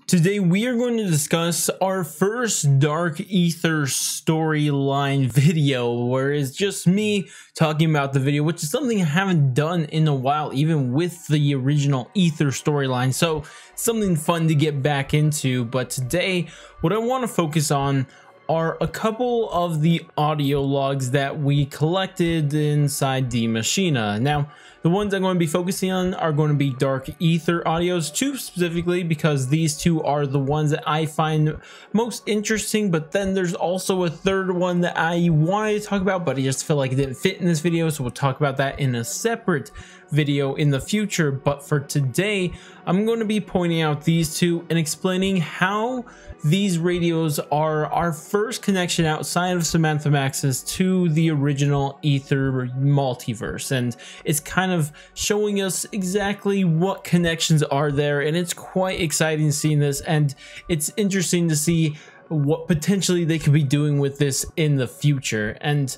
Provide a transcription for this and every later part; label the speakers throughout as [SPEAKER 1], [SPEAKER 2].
[SPEAKER 1] Today we are going to discuss our first Dark Aether storyline video, where it's just me talking about the video, which is something I haven't done in a while, even with the original Aether storyline. So something fun to get back into. But today what I want to focus on are a couple of the audio logs that we collected inside the Maschine. Now, the ones I'm going to be focusing on are going to be Dark Aether audios, two specifically, because these two are the ones that I find most interesting. But then there's also a third one that I wanted to talk about, but I just feel like it didn't fit in this video, so we'll talk about that in a separate video in the future. But for today, I'm going to be pointing out these two and explaining how these radios are our first connection outside of Samantha Maxis to the original Aether multiverse, and it's kind of showing us exactly what connections are there, and it's quite exciting seeing this, and it's interesting to see what potentially they could be doing with this in the future, and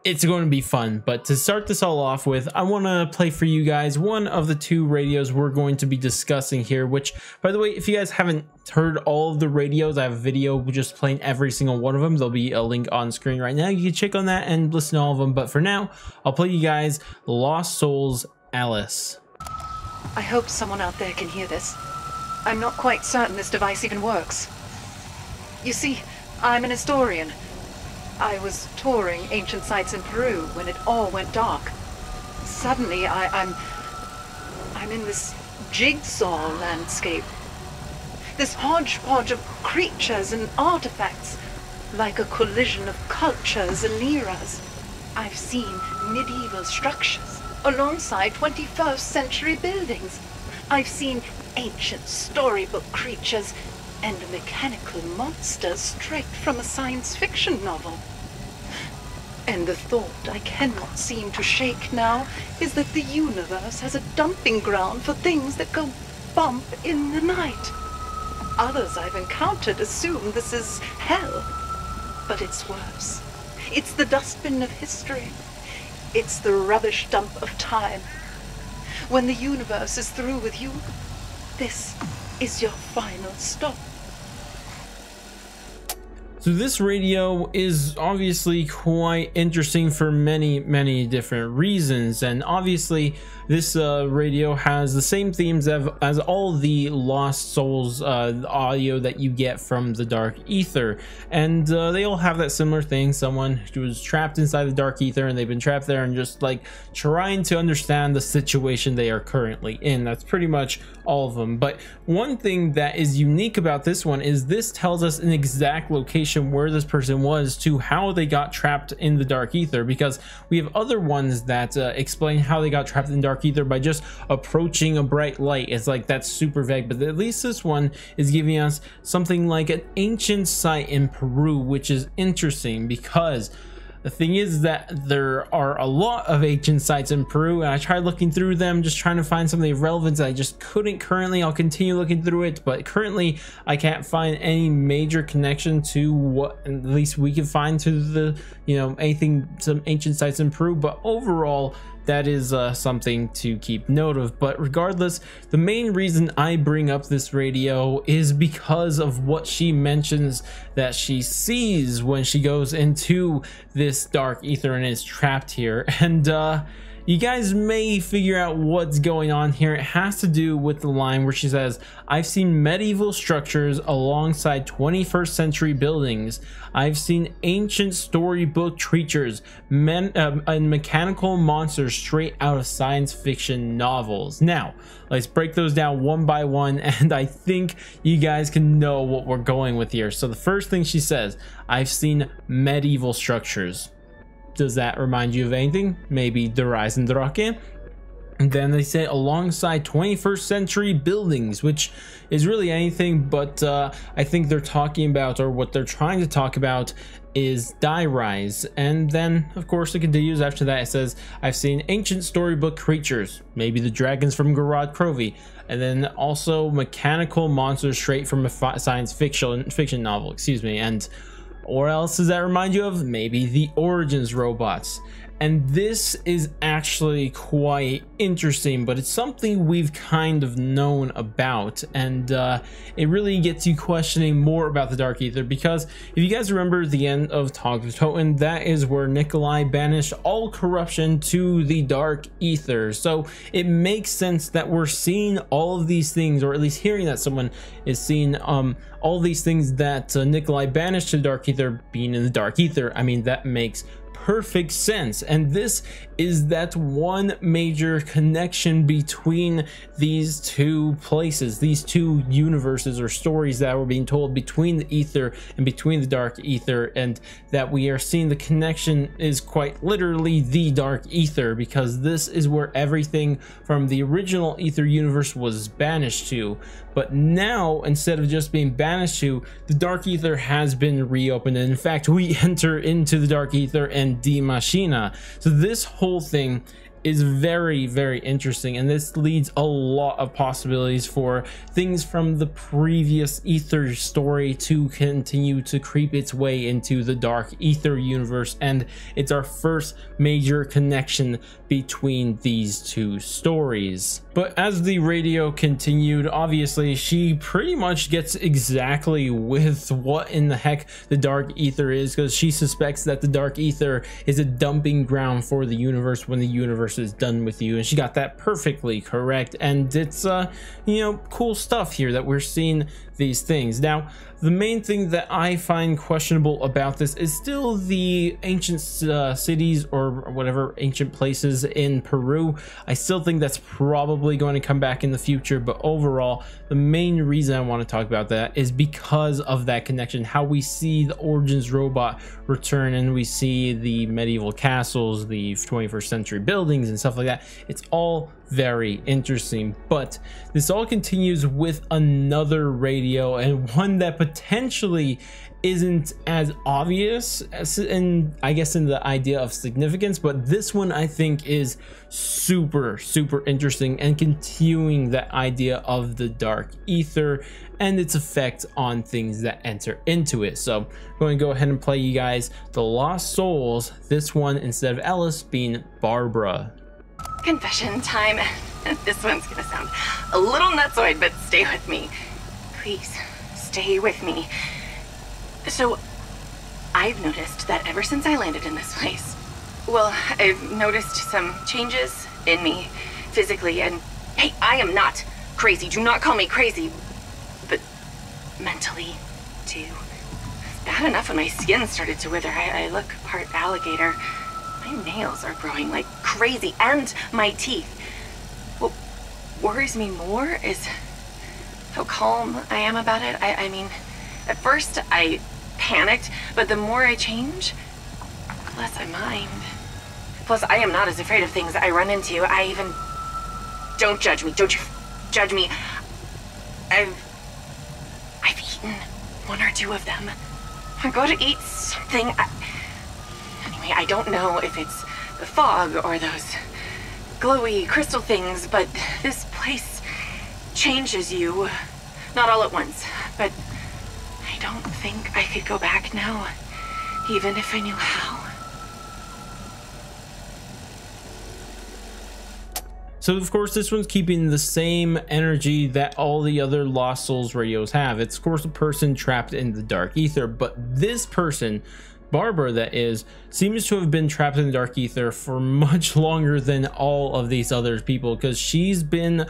[SPEAKER 1] it's going to be fun. But to start this all off with, I want to play for you guys one of the two radios we're going to be discussing here, which, by the way, if you guys haven't heard all of the radios, I have a video just playing every single one of them. There'll be a link on screen right now. You can check on that and listen to all of them. But for now, I'll play you guys Lost Souls Alice.
[SPEAKER 2] I hope someone out there can hear this. I'm not quite certain this device even works. You see, I'm an historian. I was touring ancient sites in Peru when it all went dark. Suddenly, I'm in this jigsaw landscape. This hodgepodge of creatures and artifacts, like a collision of cultures and eras. I've seen medieval structures alongside 21st century buildings. I've seen ancient storybook creatures and mechanical monsters straight from a science fiction novel. And the thought I cannot seem to shake now is that the universe has a dumping ground for things that go bump in the night. Others I've encountered assume this is hell, but it's worse. It's the dustbin of history. It's the rubbish dump of time. When the universe is through with you, this is your final stop.
[SPEAKER 1] So this radio is obviously quite interesting for many different reasons, and obviously this radio has the same themes as all the Lost Souls audio that you get from the Dark Aether, and they all have that similar thing. Someone who was trapped inside the Dark Aether, and they've been trapped there and just like trying to understand the situation they are currently in. That's pretty much all of them. But one thing that is unique about this one is this tells us an exact location where this person was to how they got trapped in the Dark Aether, because we have other ones that explain how they got trapped in Dark Aether by just approaching a bright light. It's like that's super vague, but at least this one is giving us something like an ancient site in Peru, which is interesting because the thing is that there are a lot of ancient sites in Peru, and I tried looking through them, just trying to find something of relevance. I just couldn't currently. I'll continue looking through it, but currently I can't find any major connection to what at least we can find to the, anything, some ancient sites in Peru. But overall, that is something to keep note of. But regardless, the main reason I bring up this radio is because of what she mentions that she sees when she goes into this Dark Aether and is trapped here. And you guys may figure out what's going on here. It has to do with the line where she says, "I've seen medieval structures alongside 21st century buildings. I've seen ancient storybook creatures, and mechanical monsters straight out of science fiction novels." Now, let's break those down one by one, and I think you guys can know what we're going with here. So the first thing she says, "I've seen medieval structures." Does that remind you of anything? Maybe the Rise and Drake? And then they say alongside 21st century buildings, which is really anything, but I think they're talking about, or what they're trying to talk about, is Die Rise. And then of course it continues after that. It says, "I've seen ancient storybook creatures," maybe the dragons from Garad Krovi, and then also mechanical monsters straight from a science fiction novel, excuse me. And or else does that remind you of? Maybe the Origins robots. And this is actually quite interesting, but it's something we've kind of known about, and it really gets you questioning more about the Dark Aether, because if you guys remember the end of Tog of Toten, that is where Nikolai banished all corruption to the Dark Aether. So it makes sense that we're seeing all of these things, or at least hearing that someone is seeing all these things that Nikolai banished to the Dark Aether being in the Dark Aether. I mean, that makes perfect sense, and this is that one major connection between these two places, these two universes or stories that were being told between the Aether and between the Dark Aether, and that we are seeing the connection is quite literally the Dark Aether, because this is where everything from the original Aether universe was banished to. But now, instead of just being banished to, the Dark Aether has been reopened, and in fact we enter into the Dark Aether and Die Maschine. So this whole thing is very, very interesting, and this leads a lot of possibilities for things from the previous Aether story to continue to creep its way into the Dark Aether universe, and it's our first major connection between these two stories. But as the radio continued, obviously she pretty much gets exactly with what in the heck the Dark Aether is, because she suspects that the Dark Aether is a dumping ground for the universe when the universe is done with you, and she got that perfectly correct. And it's you know, cool stuff here that we're seeing these things. Now, the main thing that I find questionable about this is still the ancient cities or whatever ancient places in Peru. I still think that's probably going to come back in the future, but overall the main reason I want to talk about that is because of that connection, how we see the Origins robot return, and we see the medieval castles, the 21st century buildings and stuff like that. It's all very interesting, but this all continues with another radio, and one that potentially isn't as obvious as in, I guess, in the idea of significance, but this one I think is super interesting and continuing that idea of the Dark Aether and its effect on things that enter into it. So I'm going to go ahead and play you guys The Lost Souls, this one instead of Ellis being Barbara.
[SPEAKER 3] Confession time. This one's gonna sound a little nutsoid, but stay with me. Please, stay with me. So, I've noticed that ever since I landed in this place, well, I've noticed some changes in me physically, and hey, I am not crazy. Do not call me crazy, but mentally, too. Bad enough when my skin started to wither. I look part alligator. My nails are growing like crazy, and my teeth. What worries me more is how calm I am about it. I mean, at first I panicked, but the more I change, the less I mind. Plus, I am not as afraid of things I run into. I even... Don't judge me. Don't you judge me. I've eaten one or two of them. I go to eat something. Anyway, I don't know if it's the fog or those glowy crystal things, but this place changes you. Not all at once, but I don't think I could go back now, even if I knew how.
[SPEAKER 1] So of course this one's keeping the same energy that all the other Lost Souls radios have. It's of course a person trapped in the Dark Aether, but this person, Barbara that is, seems to have been trapped in the Dark Aether for much longer than all of these other people, because she's been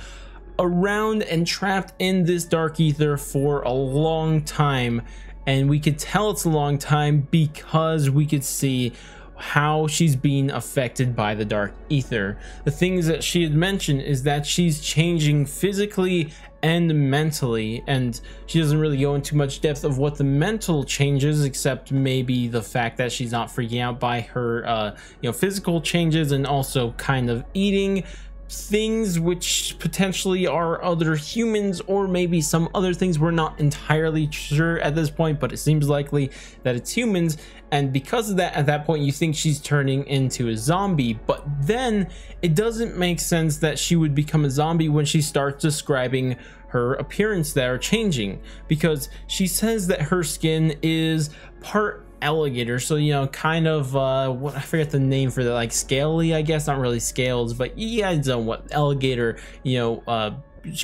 [SPEAKER 1] around and trapped in this Dark Aether for a long time, and we could tell it's a long time because we could see how she's being affected by the Dark Aether. The things that she had mentioned is that she's changing physically and mentally, and she doesn't really go into much depth of what the mental changes, except maybe the fact that she's not freaking out by her physical changes, and also kind of eating things which potentially are other humans, or maybe some other things. We're not entirely sure at this point, but it seems likely that it's humans, and because of that, at that point you think she's turning into a zombie. But then it doesn't make sense that she would become a zombie when she starts describing her appearance that are changing, because she says that her skin is part alligator, so you know, kind of what, I forget the name for that, like scaly, I guess. Not really scales, but you guys know what alligator, you know,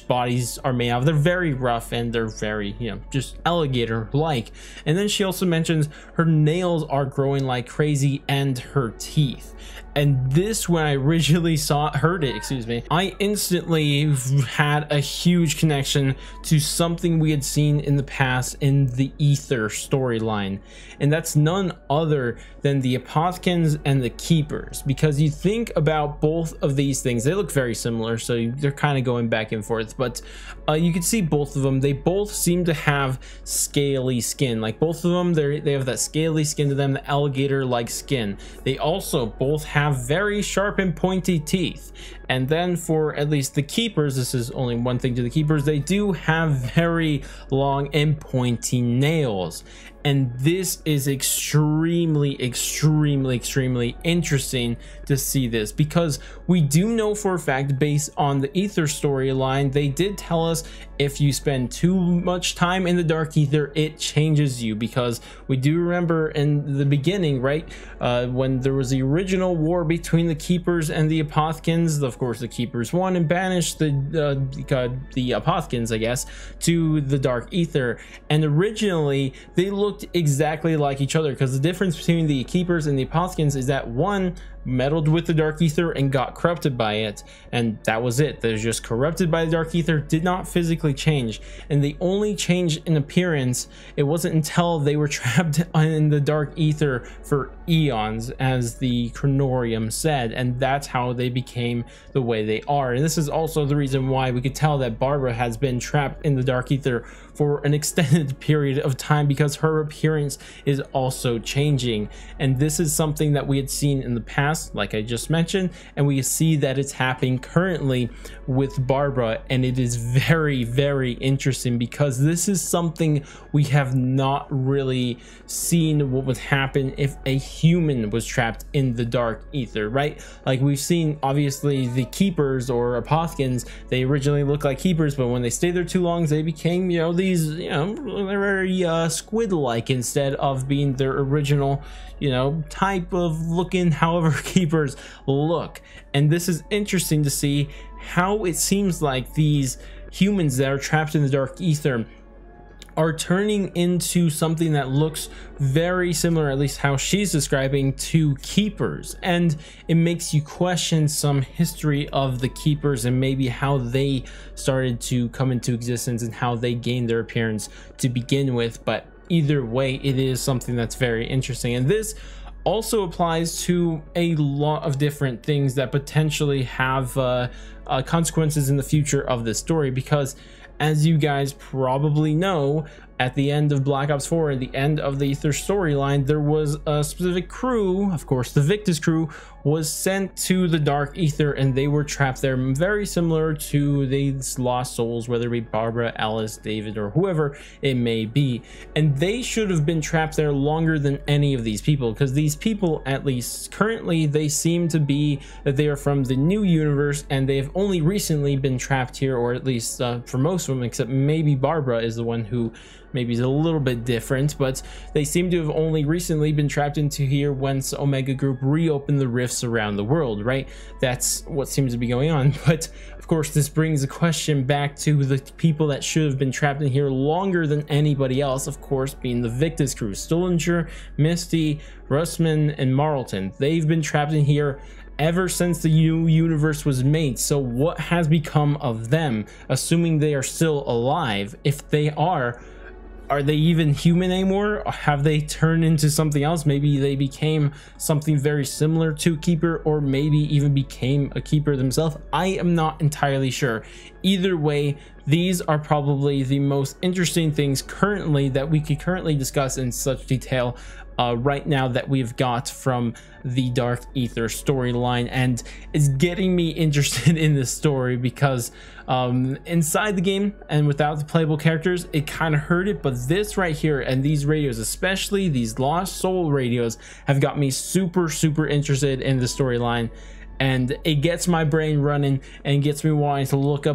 [SPEAKER 1] bodies are made of. They're very rough and they're very, you know, just alligator like. And then she also mentions her nails are growing like crazy and her teeth. And this, when I originally heard it, excuse me, I instantly had a huge connection to something we had seen in the past in the Aether storyline. And that's none other than the Apothecans and the Keepers. Because you think about both of these things, they look very similar, so they're kind of going back and forth. But you can see both of them, they both seem to have scaly skin. Like both of them, they have that scaly skin to them, the alligator-like skin. They also both have very sharp and pointy teeth. And then for at least the Keepers, this is only one thing to the Keepers, they do have very long and pointy nails. And this is extremely interesting to see this, because we do know for a fact, based on the Aether storyline, they did tell us if you spend too much time in the Dark Aether, it changes you. Because we do remember in the beginning, right, when there was the original war between the Keepers and the Apothecans, of course the Keepers won and banished the Apothecans, I guess, to the Dark Aether. And originally they looked exactly like each other, because the difference between the Keepers and the Apothecans is that one meddled with the Dark Aether and got corrupted by it, and that was it. They're just corrupted by the Dark Aether, did not physically change. And the only change in appearance, it wasn't until they were trapped in the Dark Aether for eons, as the Chronorium said, and that's how they became the way they are. And this is also the reason why we could tell that Barbara has been trapped in the Dark Aether for an extended period of time, because her appearance is also changing. And this is something that we had seen in the past, like I just mentioned, and we see that it's happening currently with Barbara. And it is very interesting, because this is something we have not really seen what would happen if a human was trapped in the Dark Aether, right? Like we've seen, obviously, the Keepers or Apothecans, they originally look like Keepers, but when they stayed there too long, they became, you know, these, you know, they're very squid-like instead of being their original, you know, type of looking, however Keepers look. And this is interesting to see how it seems like these humans that are trapped in the Dark Aether are turning into something that looks very similar, at least how she's describing, to Keepers. And it makes you question some history of the Keepers and maybe how they started to come into existence and how they gained their appearance to begin with. But either way, it is something that's very interesting. And this also applies to a lot of different things that potentially have consequences in the future of this story, because as you guys probably know, at the end of Black Ops 4, at the end of the Aether storyline, there was a specific crew, of course the Victus crew, was sent to the Dark Aether, and they were trapped there, very similar to these lost souls, whether it be Barbara, Alice, David, or whoever it may be. And they should have been trapped there longer than any of these people, because these people, at least currently, they seem to be that they are from the new universe, and they have only recently been trapped here, or at least for most of them, except maybe Barbara is the one who maybe is a little bit different, but they seem to have only recently been trapped into here once Omega Group reopened the rifts around the world, right? That's what seems to be going on. But of course, this brings the question back to the people that should have been trapped in here longer than anybody else, of course, being the Victus crew. Stullinger, Misty, Russman, and Marlton. They've been trapped in here ever since the new universe was made. So what has become of them, assuming they are still alive? If they are they even human anymore? Or have they turned into something else? Maybe they became something very similar to Keeper, or maybe even became a Keeper themselves. I am not entirely sure. Either way, these are probably the most interesting things currently that we could currently discuss in such detail right now that we've got from the Dark Aether storyline. And it's getting me interested in this story, because inside the game and without the playable characters, it kind of hurt it, but this right here and these radios, especially these Lost Soul radios, have got me super interested in the storyline. and it gets my brain running and gets me wanting to look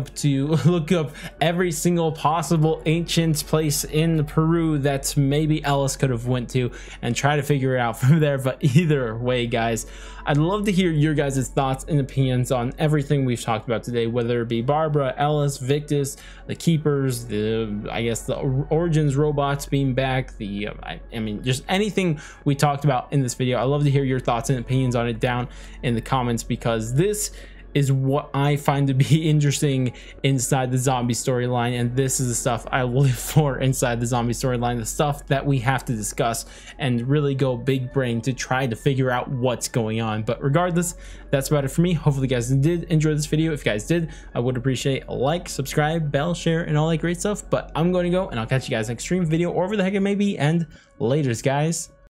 [SPEAKER 1] up every single possible ancient place in Peru that maybe Ellis could have went to and try to figure it out from there. But either way, guys, I'd love to hear your guys' thoughts and opinions on everything we've talked about today, whether it be Barbara, Ellis, Victus, the Keepers, I guess the Origins robots being back, I mean, just anything we talked about in this video. I'd love to hear your thoughts and opinions on it down in the comments, because this is what I find to be interesting inside the zombie storyline, and this is the stuff I live for inside the zombie storyline, the stuff that we have to discuss and really go big brain to try to figure out what's going on. But regardless, that's about it for me. Hopefully you guys did enjoy this video. If you guys did, I would appreciate a like, subscribe, bell, share, and all that great stuff. But I'm going to go, and I'll catch you guys next stream, video, or wherever the heck it may be, and laters, guys.